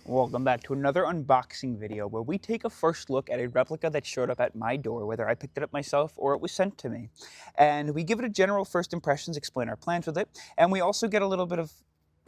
Welcome back to another unboxing video where we take a first look at a replica that showed up at my door, whether I picked it up myself or it was sent to me. And we give it a general first impressions, explain our plans with it, and we also get a little bit of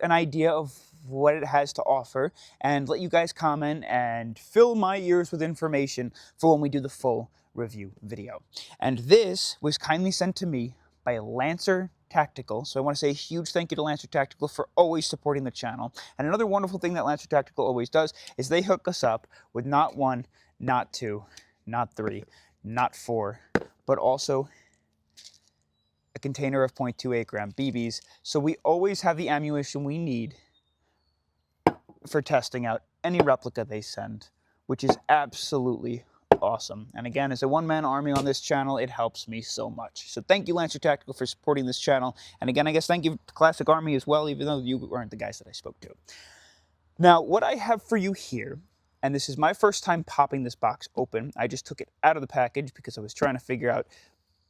an idea of what it has to offer and let you guys comment and fill my ears with information for when we do the full review video. And this was kindly sent to me by Lancer Tactical. So I want to say a huge thank you to Lancer Tactical for always supporting the channel. And another wonderful thing that Lancer Tactical always does is they hook us up with not one, not two, not three, not four, but also a container of 0.28 gram BBs. So we always have the ammunition we need for testing out any replica they send, which is absolutely awesome. And again, as a one-man army on this channel, it helps me so much. So thank you, Lancer Tactical, for supporting this channel. And again, I guess thank you to Classic Army as well, even though you weren't the guys that I spoke to. Now, what I have for you here, and this is my first time popping this box open. I just took it out of the package because I was trying to figure out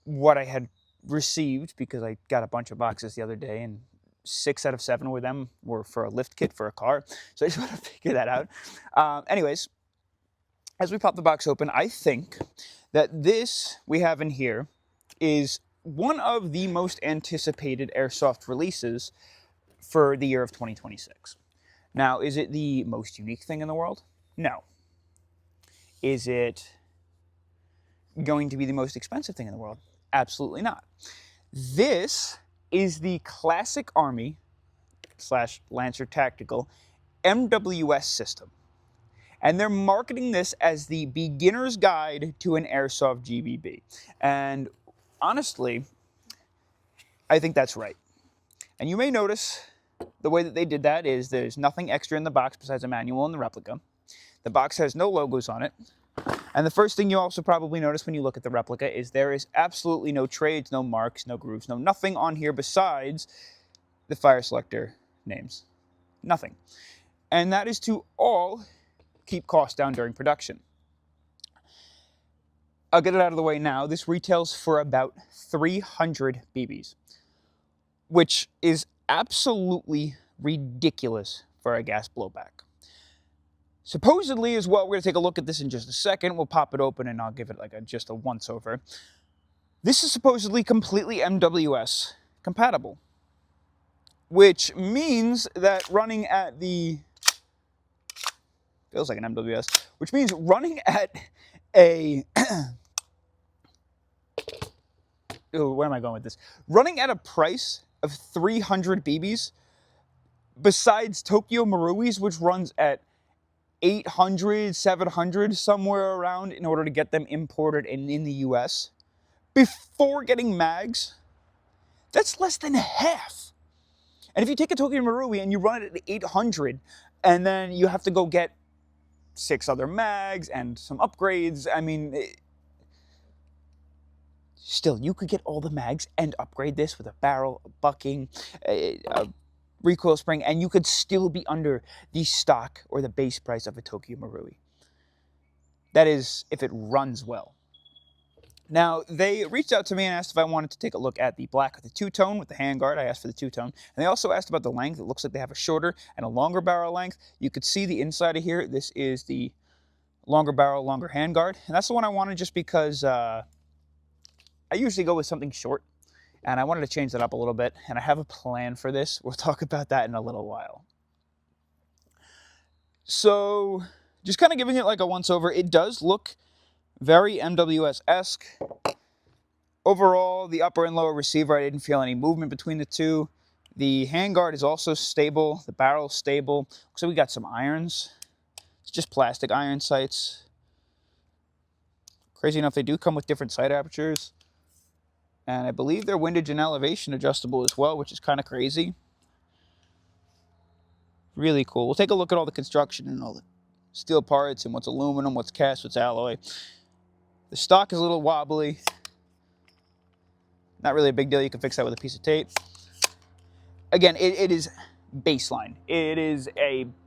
what I had received, because I got a bunch of boxes the other day, and 6 out of 7 of them were for a lift kit for a car. So I just want to figure that out. Anyways, as we pop the box open, I think that this we have in here is one of the most anticipated Airsoft releases for the year of 2026. Now, is it the most unique thing in the world? No. Is it going to be the most expensive thing in the world? Absolutely not. This is the Classic Army / Lancer Tactical MWS system. And they're marketing this as the beginner's guide to an Airsoft GBB. And honestly, I think that's right. And you may notice the way that they did that is there's nothing extra in the box besides a manual and the replica. The box has no logos on it. And the first thing you also probably notice when you look at the replica is there is absolutely no trades, no marks, no grooves, no nothing on here besides the fire selector names. Nothing. And that is to all keep costs down during production. I'll get it out of the way now. This retails for about 300 BBs, which is absolutely ridiculous for a gas blowback. Supposedly as well, we're going to take a look at this in just a second. We'll pop it open and I'll give it like just a once over. This is supposedly completely MWS compatible, which means that running at the feels like an MWS, which means running at a where am I going with this? Running at a price of 300 BBs, besides Tokyo Marui's, which runs at 800, 700, somewhere around, in order to get them imported in the US, before getting mags, that's less than half. And if you take a Tokyo Marui and you run it at 800, and then you have to go get 6 other mags and some upgrades, I mean, still, you could get all the mags and upgrade this with a barrel, a bucking, a recoil spring, and you could still be under the stock or the base price of a Tokyo Marui. That is, if it runs well. Now, they reached out to me and asked if I wanted to take a look at the black with the two-tone with the handguard. I asked for the two-tone. And they also asked about the length. It looks like they have a shorter and a longer barrel length. You could see the inside of here. This is the longer barrel, longer handguard. And that's the one I wanted just because I usually go with something short. And I wanted to change that up a little bit. And I have a plan for this. We'll talk about that in a little while. So, just kind of giving it like a once-over. It does look very MWS-esque. Overall, the upper and lower receiver, I didn't feel any movement between the two. The handguard is also stable. The barrel is stable. So we got some irons. It's just plastic iron sights. Crazy enough, they do come with different sight apertures. And I believe they're windage and elevation adjustable as well, which is kind of crazy. Really cool. We'll take a look at all the construction and all the steel parts and what's aluminum, what's cast, what's alloy. The stock is a little wobbly. Not really a big deal. You can fix that with a piece of tape. Again, it is baseline. It is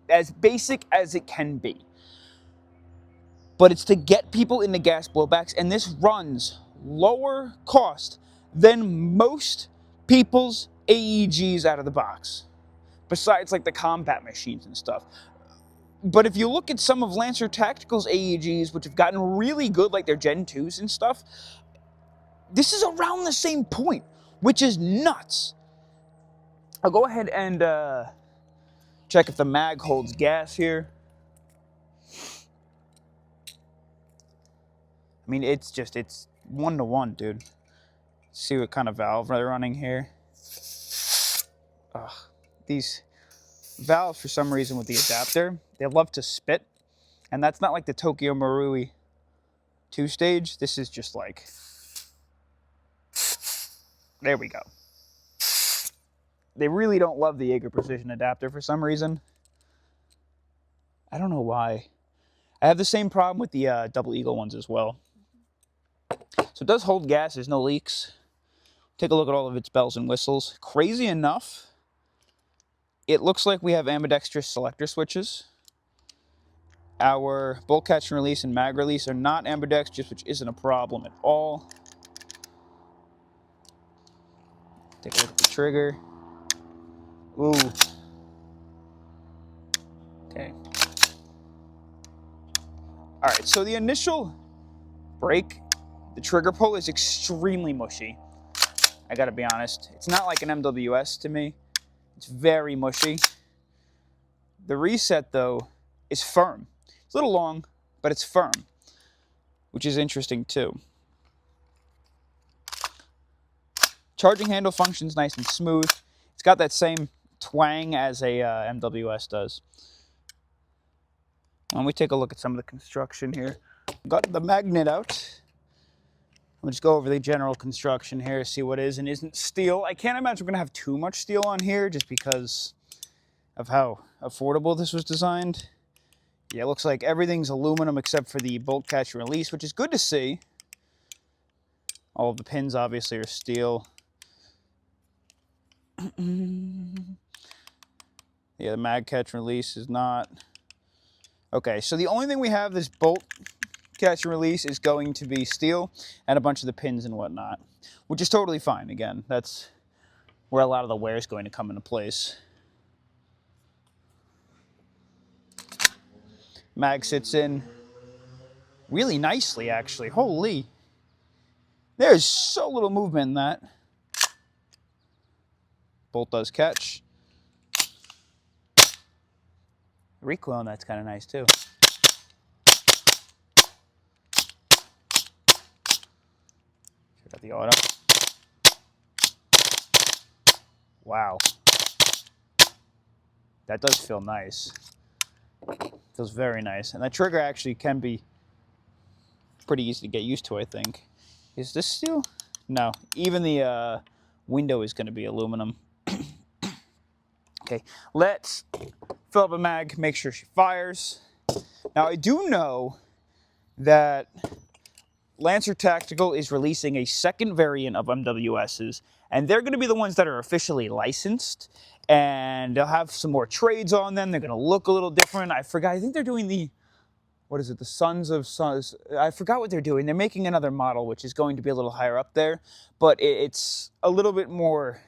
as basic as it can be. But it's to get people into gas blowbacks, and this runs lower cost than most people's AEGs out of the box. Besides like the combat machines and stuff. But if you look at some of Lancer Tactical's AEGs, which have gotten really good, like their Gen 2s and stuff, this is around the same point, which is nuts. I'll go ahead and check if the mag holds gas here. I mean, it's 1-to-1, dude. Let's see what kind of valve they're running here. Ugh, these valves, for some reason, with the adapter, they love to spit. And that's not like the Tokyo Marui 2-stage. This is just like, there we go. They really don't love the Jaeger Precision adapter for some reason. I don't know why. I have the same problem with the Double Eagle ones as well. So it does hold gas, there's no leaks. Take a look at all of its bells and whistles. Crazy enough, it looks like we have ambidextrous selector switches. Our bolt catch and release and mag release are not ambidextrous, which isn't a problem at all. Take a look at the trigger. Ooh. Okay. Alright, so the initial break, the trigger pull is extremely mushy. I gotta be honest. It's not like an MWS to me. It's very mushy. The reset, though, is firm. It's a little long, but it's firm, which is interesting, too. Charging handle functions nice and smooth. It's got that same twang as a MWS does. When we take a look at some of the construction here, got the magnet out. We'll just go over the general construction here, see what is and isn't steel. I can't imagine we're going to have too much steel on here just because of how affordable this was designed. Yeah, it looks like everything's aluminum except for the bolt catch and release, which is good to see. All of the pins obviously are steel. Yeah, the mag catch and release is not. Okay, so the only thing we have this bolt catch and release is going to be steel and a bunch of the pins and whatnot, which is totally fine. Again, that's where a lot of the wear is going to come into place. Mag sits in really nicely, actually. Holy, there's so little movement in that. Bolt does catch. Recoil on that's kind of nice too. Check out the auto. Wow. That does feel nice. Feels very nice. And that trigger actually can be pretty easy to get used to, I think. Is this steel? No. Even the window is going to be aluminum. Okay, let's fill up a mag, make sure she fires. Now, I do know that Lancer Tactical is releasing a second variant of MWSs, and they're going to be the ones that are officially licensed, and they'll have some more trades on them. They're going to look a little different. I forgot. I think they're doing the, what is it, the Sons of Sons. I forgot what they're doing. They're making another model, which is going to be a little higher up there, but it's a little bit more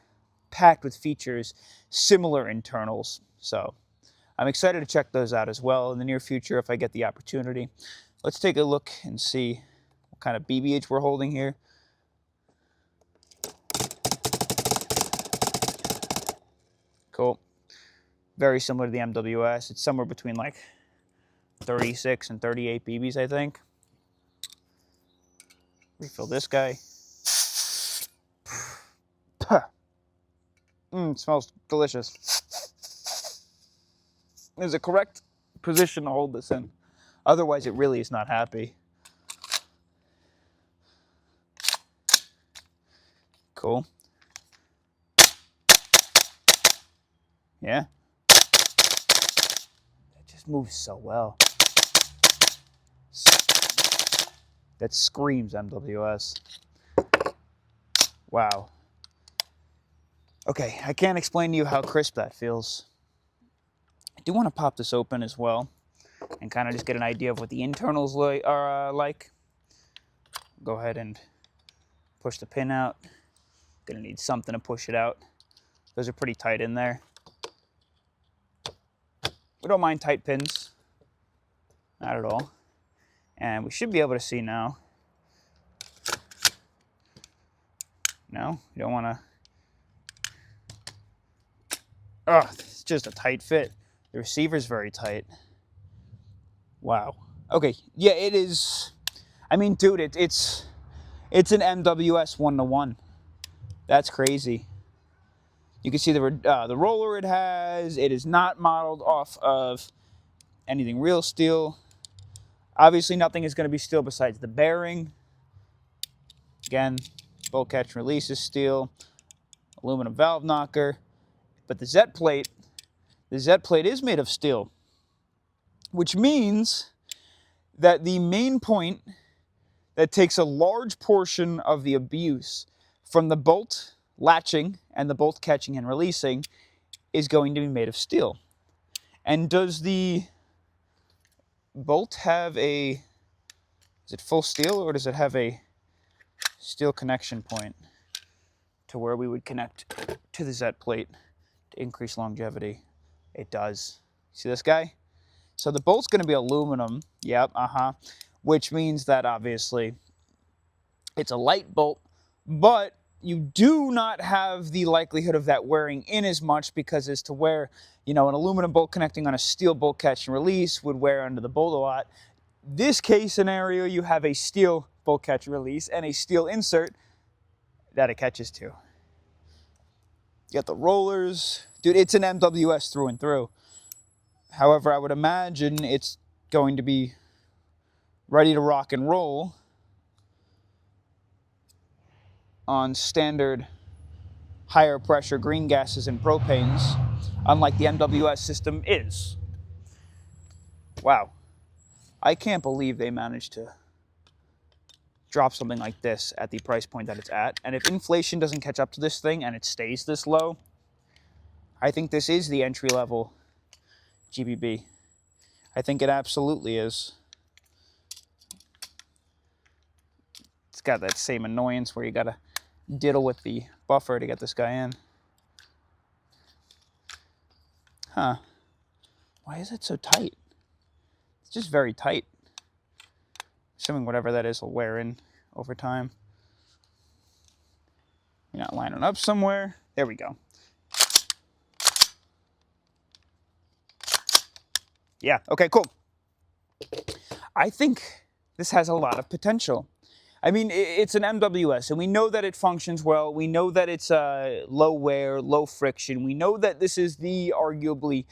packed with features, similar internals. So I'm excited to check those out as well in the near future if I get the opportunity. Let's take a look and see what kind of BBH we're holding here. Cool. Very similar to the MWS. It's somewhere between like 36 and 38 BBs, I think. Refill this guy. Smells delicious. There's a correct position to hold this in. Otherwise, it really is not happy. Cool. Yeah. It just moves so well. That screams MWS. Wow. Okay, I can't explain to you how crisp that feels. I do want to pop this open as well and kind of just get an idea of what the internals are like. Go ahead and push the pin out. Gonna need something to push it out. Those are pretty tight in there. We don't mind tight pins. Not at all. And we should be able to see now. No, you don't want to. Oh, it's just a tight fit. The receiver's very tight. Wow. Okay, yeah, it is. I mean, dude, it's an MWS 1-to-1. That's crazy. You can see the roller it has. It is not modeled off of anything real steel. Obviously, nothing is going to be steel besides the bearing. Again, bolt catch and release is steel. Aluminum valve knocker. But the Z plate is made of steel, which means that the main point that takes a large portion of the abuse from the bolt latching and the bolt catching and releasing is going to be made of steel. And does the bolt have is it full steel, or does it have a steel connection point to where we would connect to the Z plate to increase longevity? It does. See this guy? So the bolt's going to be aluminum. Yep, which means that obviously it's a light bolt, but you do not have the likelihood of that wearing in as much, because as to where, you know, an aluminum bolt connecting on a steel bolt catch and release would wear under the bolt a lot. This case scenario, you have a steel bolt catch and release and a steel insert that it catches to. You got the rollers. Dude, it's an MWS through and through. However, I would imagine it's going to be ready to rock and roll on standard higher pressure green gases and propanes, unlike the MWS system is. Wow. I can't believe they managed to drop something like this at the price point that it's at. And if inflation doesn't catch up to this thing and it stays this low, I think this is the entry-level GBB. I think it absolutely is. It's got that same annoyance where you gotta diddle with the buffer to get this guy in. Huh. Why is it so tight? It's just very tight. Assuming whatever that is will wear in over time. You're not lining up somewhere. There we go. Yeah, okay, cool. I think this has a lot of potential. I mean, it's an MWS, and we know that it functions well. We know that it's low wear, low friction. We know that this is the arguably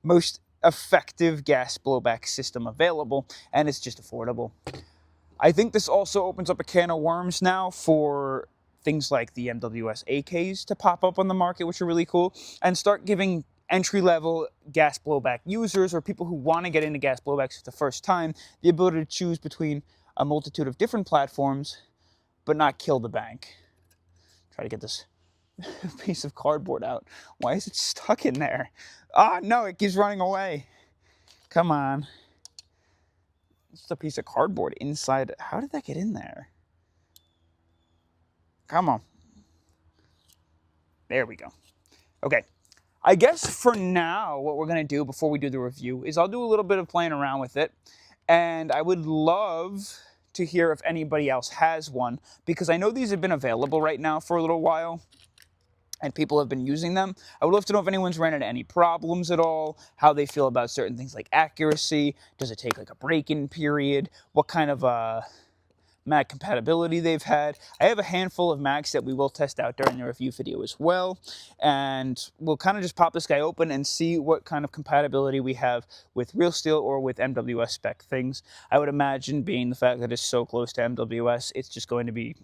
most effective gas blowback system available, and it's just affordable. I think this also opens up a can of worms now for things like the MWS AKs to pop up on the market, which are really cool, and start giving entry-level gas blowback users, or people who want to get into gas blowbacks for the first time, the ability to choose between a multitude of different platforms, but not kill the bank. Try to get this piece of cardboard out. Why is it stuck in there? Ah, no, it keeps running away. Come on. It's a piece of cardboard inside. How did that get in there? Come on. There we go. Okay. I guess for now, what we're going to do before we do the review is I'll do a little bit of playing around with it. And I would love to hear if anybody else has one, because I know these have been available right now for a little while and people have been using them. I would love to know if anyone's ran into any problems at all, how they feel about certain things like accuracy. Does it take like a break-in period? What kind of mag compatibility they've had. I have a handful of mags that we will test out during the review video as well, and we'll kind of just pop this guy open and see what kind of compatibility we have with real steel or with MWS spec things. I would imagine, being the fact that it's so close to MWS, it's just going to be,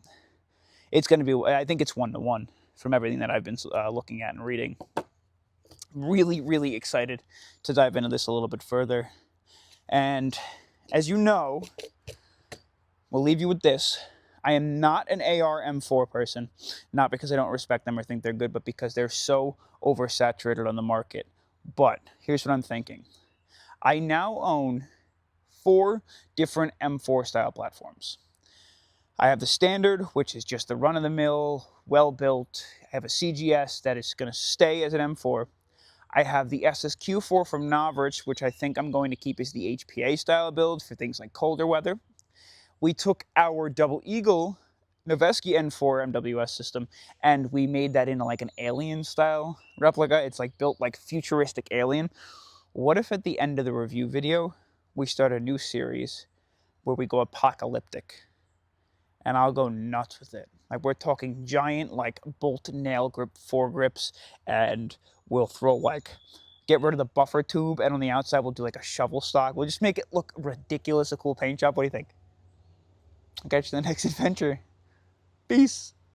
I think it's 1-to-1 from everything that I've been looking at and reading. Really, really excited to dive into this a little bit further. And as you know, we'll leave you with this. I am not an AR M4 person, not because I don't respect them or think they're good, but because they're so oversaturated on the market. But here's what I'm thinking. I now own 4 different M4 style platforms. I have the standard, which is just the run-of-the-mill, well-built. I have a CGS that is going to stay as an M4. I have the SSQ4 from Novritsch, which I think I'm going to keep as the HPA style build for things like colder weather. We took our Double Eagle Noveske N4 MWS system and we made that into like an alien style replica. It's like built like futuristic alien. What if at the end of the review video, we start a new series where we go apocalyptic? And I'll go nuts with it. Like, we're talking giant, like, bolt nail grip foregrips, and we'll throw, like, get rid of the buffer tube, and on the outside we'll do, like, a shovel stock. We'll just make it look ridiculous, a cool paint job. What do you think? I'll catch you in the next adventure. Peace.